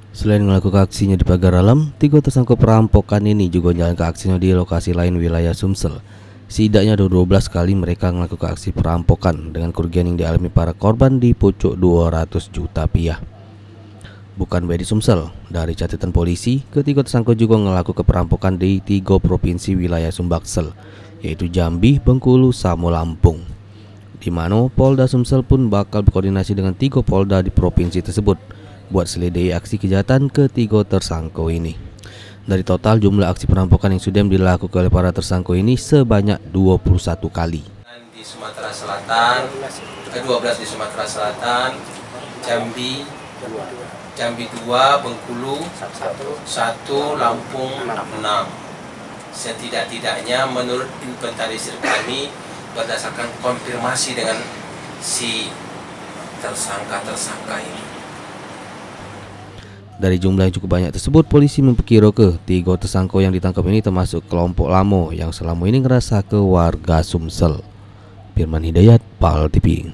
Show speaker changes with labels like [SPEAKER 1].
[SPEAKER 1] Selain melakukan aksinya di pagar alam, 3 tersangka perampokan ini juga menjalankan aksinya di lokasi lain wilayah Sumsel. Setidaknya ada 12 kali mereka melakukan aksi perampokan dengan kerugian yang dialami para korban di pucuk 200 juta rupiah. Bukan baik di Sumsel, dari catatan polisi, ketiga tersangka juga melakukan perampokan di 3 provinsi wilayah Sumbaksel, yaitu Jambi, Bengkulu, sama Lampung. Di mana Polda Sumsel pun bakal berkoordinasi dengan 3 Polda di provinsi tersebut buat selidiki aksi kejahatan ketiga tersangka ini. Dari total jumlah aksi perampokan yang sudah dilakukan oleh para tersangka ini sebanyak 21 kali.
[SPEAKER 2] Di Sumatera Selatan, 12 di Sumatera Selatan, Jambi 2, Bengkulu 1, Lampung 6. Setidak-tidaknya menurut inventarisir kami berdasarkan konfirmasi dengan si tersangka ini.
[SPEAKER 1] Dari jumlah yang cukup banyak tersebut, polisi memperkirakan 3 tersangka yang ditangkap ini termasuk kelompok lama yang selama ini ngerasa ke warga Sumsel. Firman Hidayat, PAL TV.